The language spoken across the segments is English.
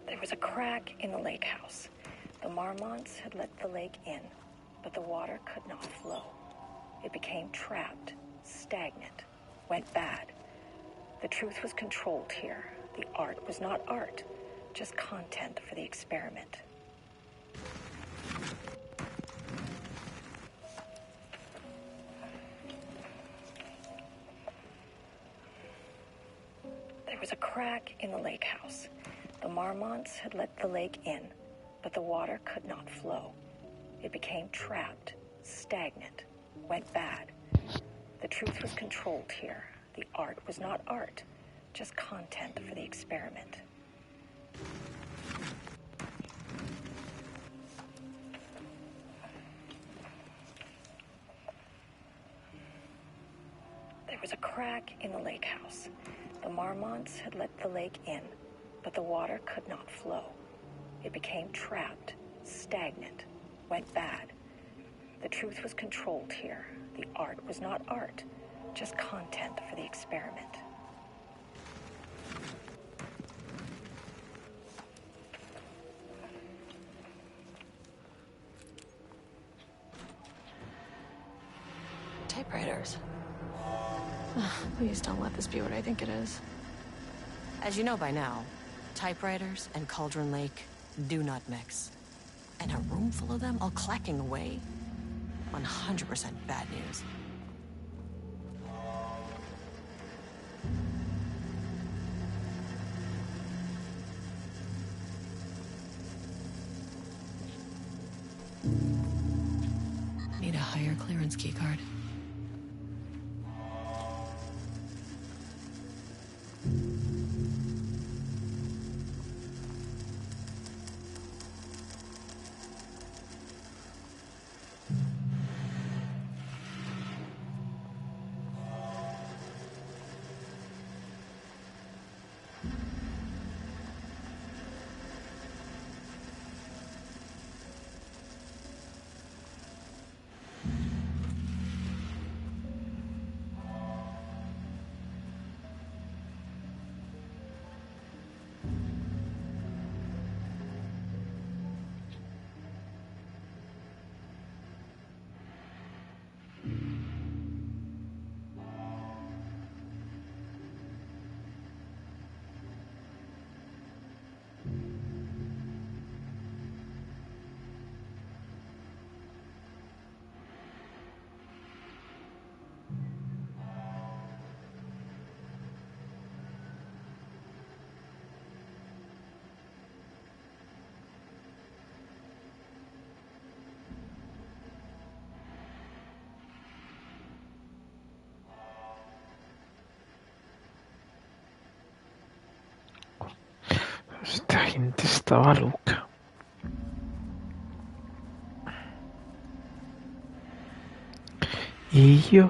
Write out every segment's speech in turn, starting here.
There was a crack in the lake house. The marmots had let the lake in, but the water could not flow. It became trapped, stagnant, went bad. The truth was controlled here. The art was not art, just content for the experiment. There was a crack in the lake house. The marmots had let the lake in, but the water could not flow. It became trapped, stagnant, went bad. The truth was controlled here. The art was not art, just content for the experiment. There was a crack in the lake house. The marmots had let the lake in, but the water could not flow. It became trapped, stagnant, went bad. The truth was controlled here. The art was not art, just content for the experiment. Typewriters. Please don't let this be what I think it is. As you know by now, typewriters and Cauldron Lake do not mix. And a room full of them all clacking away? 100% bad news. Need a higher clearance keycard. Esta gente estaba loca. Y yo...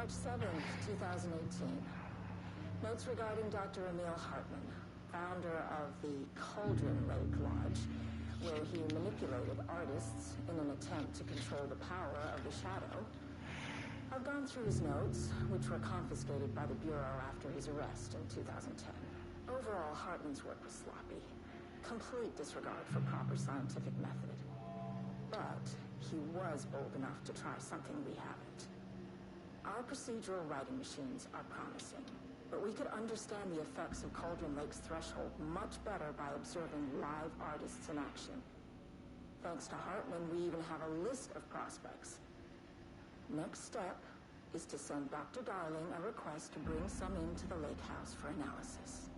March 7th, 2018. Notes regarding Dr. Emil Hartman, founder of the Cauldron Lake Lodge, where he manipulated artists in an attempt to control the power of the Shadow. I've gone through his notes, which were confiscated by the Bureau after his arrest in 2010. Overall, Hartman's work was sloppy. Complete disregard for proper scientific method. But he was bold enough to try something we haven't. Our procedural writing machines are promising, but we could understand the effects of Cauldron Lake's threshold much better by observing live artists in action. Thanks to Hartman, we even have a list of prospects. Next step is to send Dr. Darling a request to bring some into the lake house for analysis.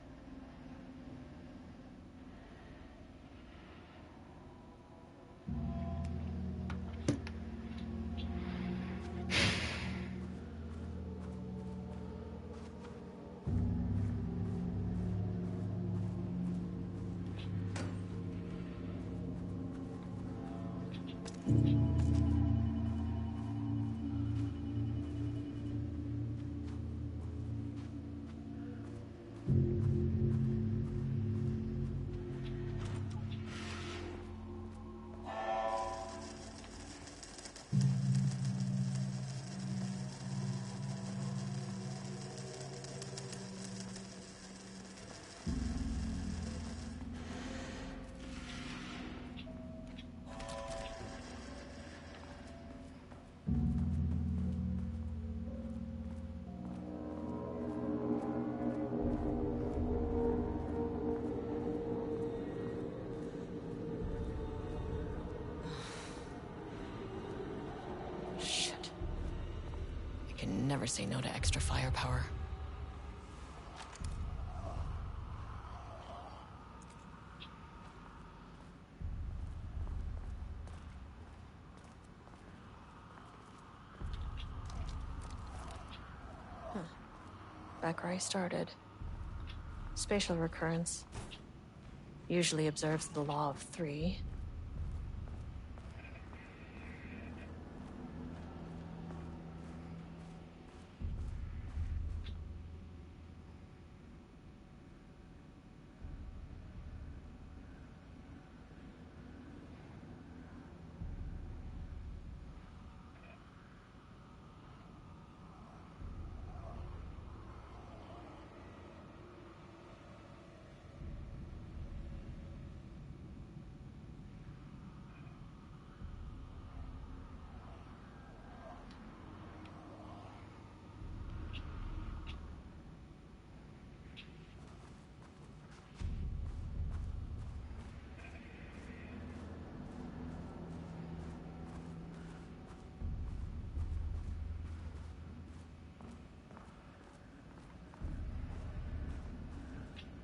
Never say no to extra firepower. Back where I started. Spatial recurrence. Usually observes the law of 3.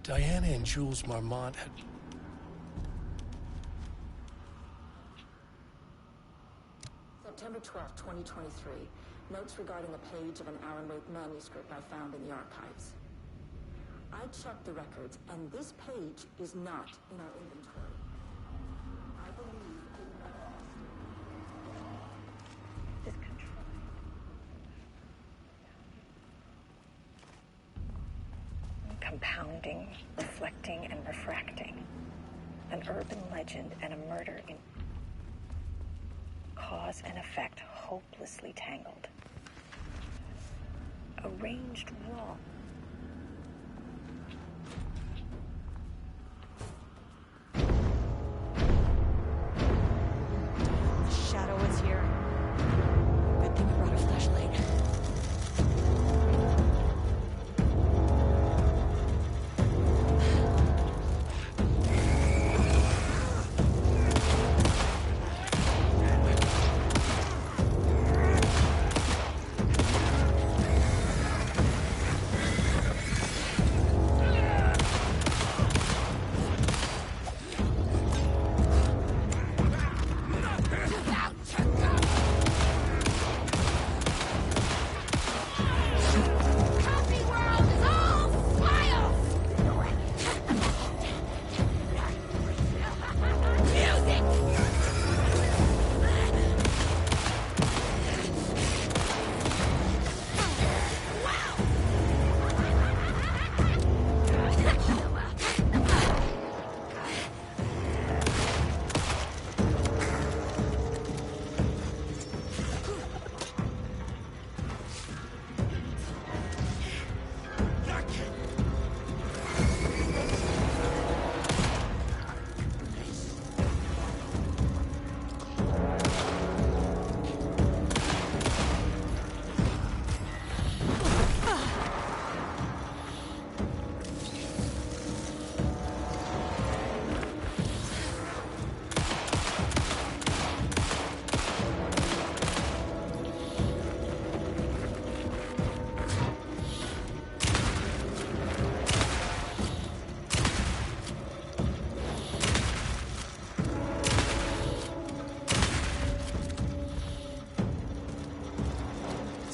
Diana and Jules Marmont had... September 12, 2023. Notes regarding a page of an Alan Wake manuscript I found in the archives. I checked the records, and this page is not in our inventory. I believe it manifested. This control. Compounding, reflecting, and refracting. An urban legend and a murder in cause and effect hopelessly tangled. Arranged wrong. The shadow is here. Good thing I brought a flashlight.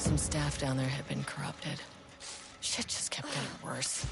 Some staff down there had been corrupted. Shit just kept getting worse.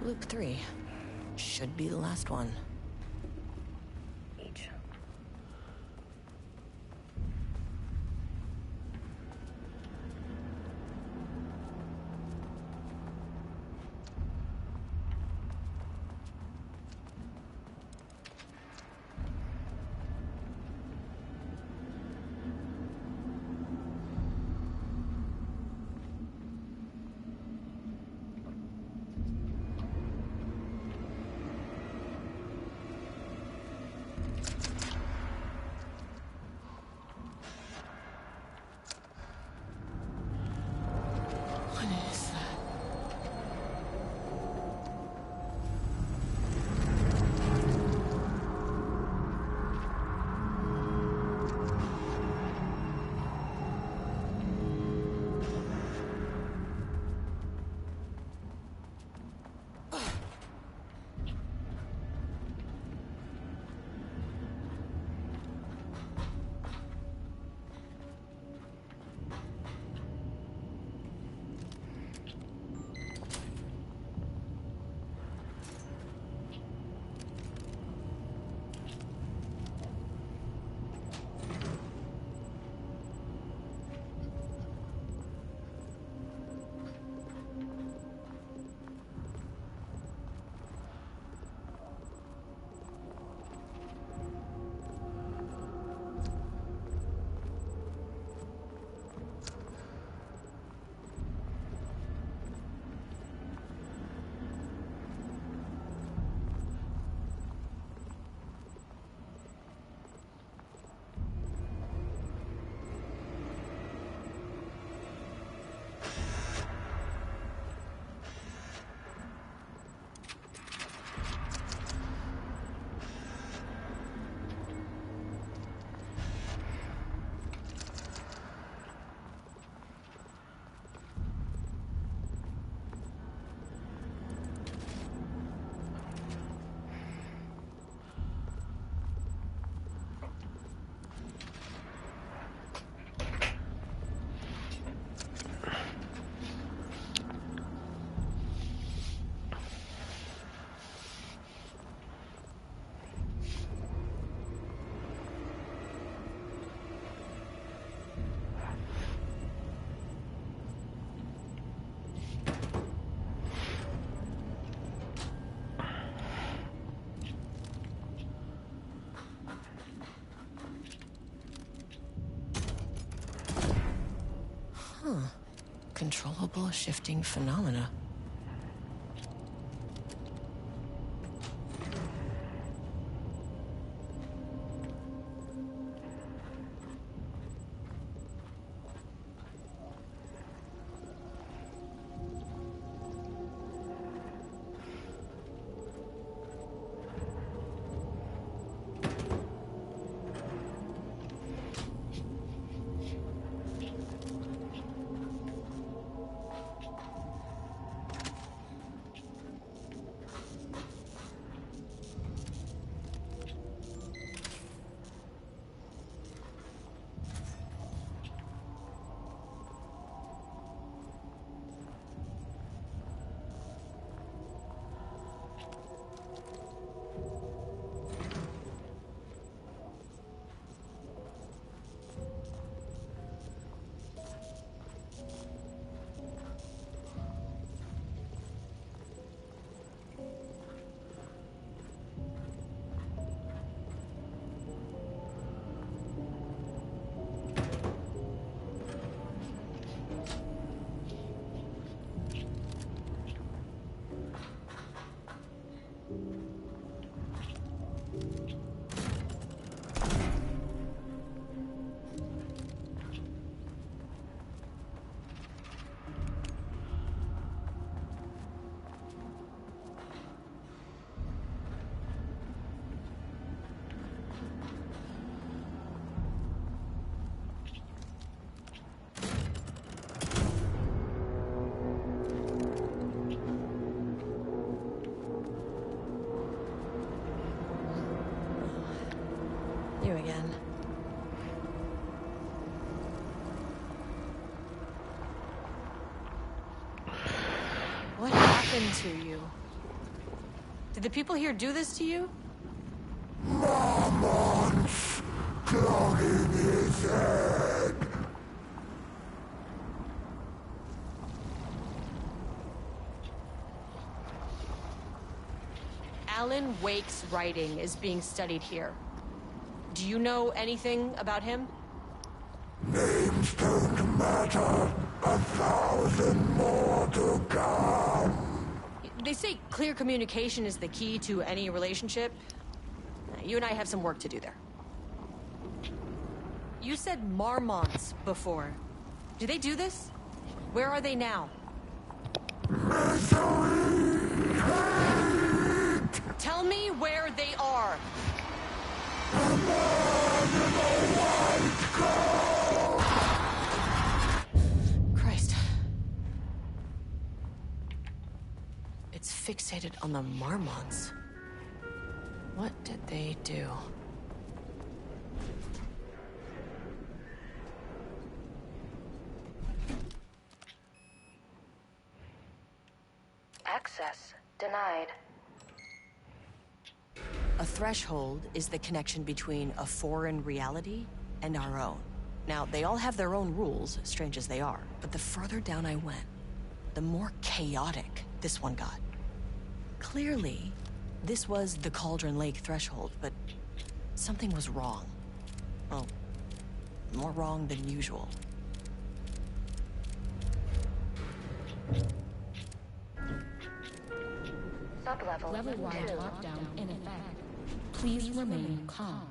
Loop 3. Should be the last one. Each. Uncontrollable shifting phenomena. You again. What happened to you? Did the people here do this to you? Marmonts clogging his head. Alan Wake's writing is being studied here. Do you know anything about him? Names don't matter. 1,000 more to come. They say clear communication is the key to any relationship. You and I have some work to do there. You said Marmonts before. Do they do this? Where are they now? Misery! Hate! Tell me where they are. The man in the white coat! Christ. It's fixated on the Marmonts. What did they do? Access denied. A threshold is the connection between a foreign reality and our own. Now, they all have their own rules, strange as they are, but the further down I went, the more chaotic this one got. Clearly, this was the Cauldron Lake threshold, but something was wrong. Well, more wrong than usual. Sublevel Level-wide 2. lockdown in effect. Please remain calm.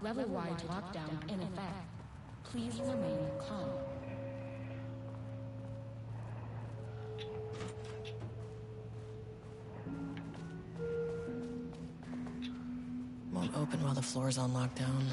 Level-wide lockdown in effect. Please remain calm. Won't open while the floor's on lockdown.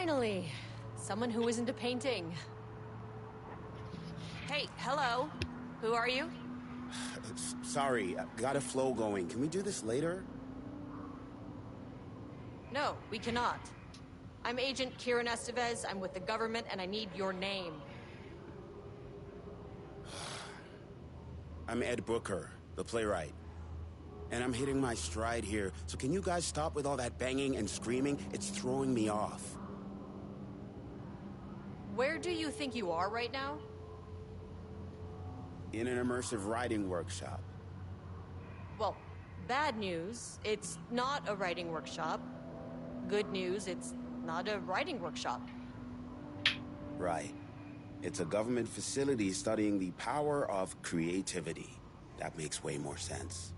Finally, someone who isn't a painting. Hey, hello. Who are you? Sorry, got a flow going. Can we do this later? No, we cannot. I'm Agent Kieran Estevez. I'm with the government, and I need your name. I'm Ed Brooker, the playwright. And I'm hitting my stride here, so can you guys stop with all that banging and screaming? It's throwing me off. Where do you think you are right now? In an immersive writing workshop. Well, bad news, it's not a writing workshop. Good news, it's not a writing workshop. Right. It's a government facility studying the power of creativity. That makes way more sense.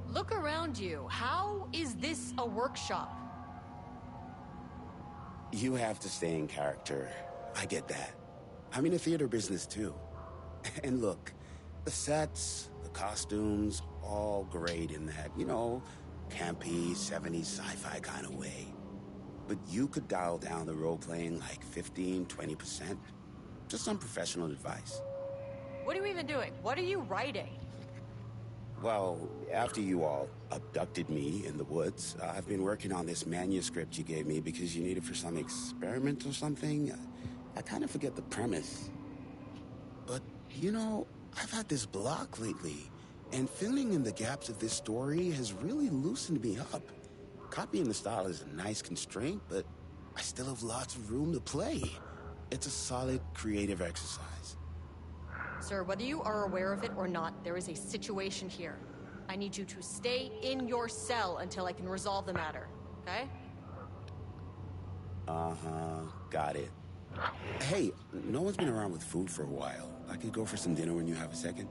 Look around you. How is this a workshop? You have to stay in character. I get that. I'm in the theater business too. And look, the sets, the costumes, all great in that, campy, 70s sci-fi kind of way. But you could dial down the role-playing like 15-20%. Just some professional advice. What are you even doing? What are you writing? Well, after you all abducted me in the woods, I've been working on this manuscript you gave me because you need it for some experiment or something. I kind of forget the premise. But, I've had this block lately, and filling in the gaps of this story has really loosened me up. Copying the style is a nice constraint, but I still have lots of room to play. It's a solid creative exercise. Sir, whether you are aware of it or not, there is a situation here. I need you to stay in your cell until I can resolve the matter, okay? Uh-huh, got it. Hey, no one's been around with food for a while. I could go for some dinner when you have a second.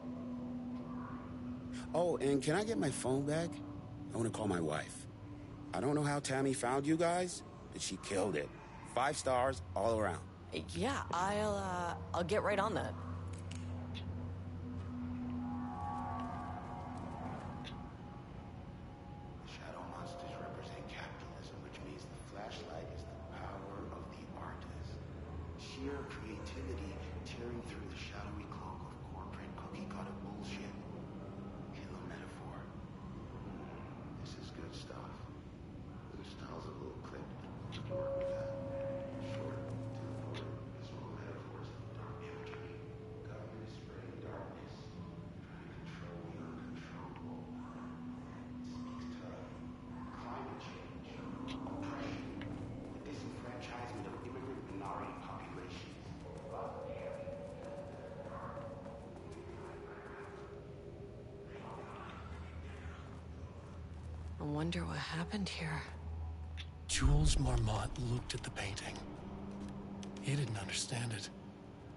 Oh, and can I get my phone back? I want to call my wife. I don't know how Tammy found you guys, but she killed it. 5 stars all around. Yeah, I'll get right on that. Shadow monsters represent capitalism, which means the flashlight is the power of the artist. Sheer creativity tearing through the shadowy cloak of corporate cookie-cutter bullshit. Killer metaphor. This is good stuff. The style's a little clipped, but we can work with that. Short, to the point, visual metaphors of dark imagery. Government spreading darkness, trying to control the uncontrollable. It speaks to climate change, oppression, the disenfranchisement of immigrant minority populations. I wonder what happened here. Jules Marmont looked at the painting. He didn't understand it.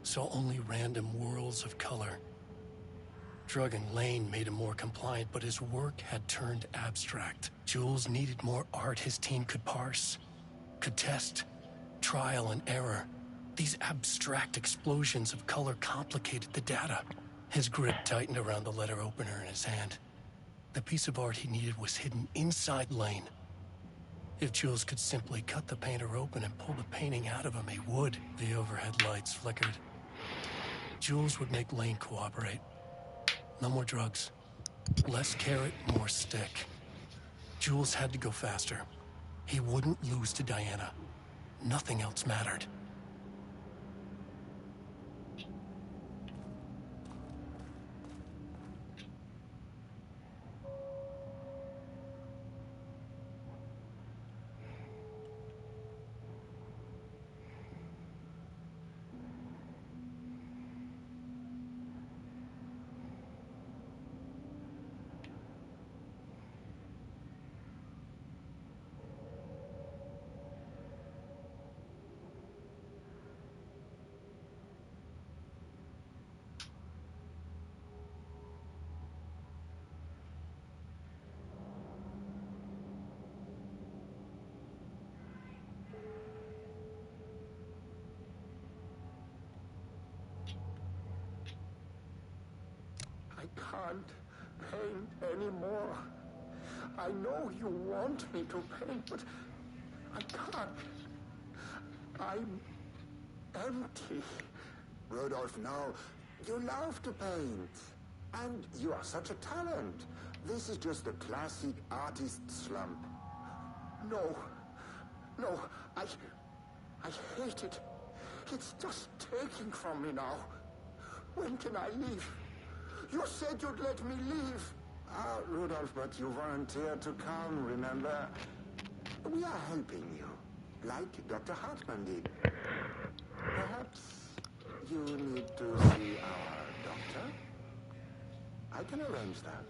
Saw only random whirls of color. Drugging Lane made him more compliant, but his work had turned abstract. Jules needed more art his team could parse, could test. Trial and error. These abstract explosions of color complicated the data. His grip tightened around the letter opener in his hand. The piece of art he needed was hidden inside Lane. If Jules could simply cut the painter open and pull the painting out of him, he would. The overhead lights flickered. Jules would make Lane cooperate. No more drugs. Less carrot, more stick. Jules had to go faster. He wouldn't lose to Diana. Nothing else mattered. I can't paint anymore. I know you want me to paint, but I can't. I'm empty. Rudolph, no. You love to paint. And you are such a talent. This is just a classic artist slump. No. No, I hate it. It's just taking from me now. When can I leave? You said you'd let me leave. Rudolph, but you volunteered to come, remember? We are helping you, like Dr. Hartman did. Perhaps you need to see our doctor? I can arrange that.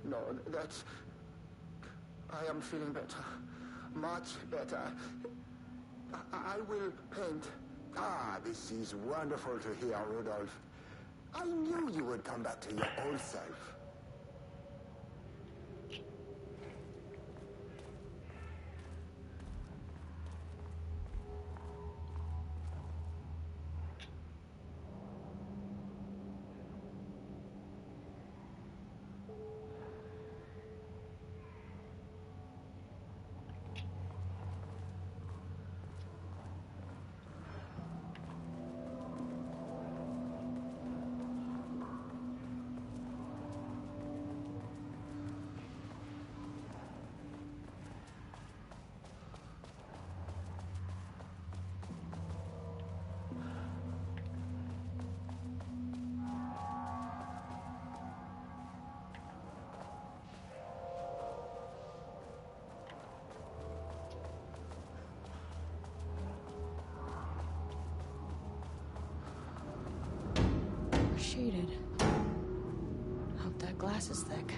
No, that's... I am feeling better. Much better. I will paint. This is wonderful to hear, Rudolph. I knew you would come back to your old self. Shaded. Hope that glass is thick.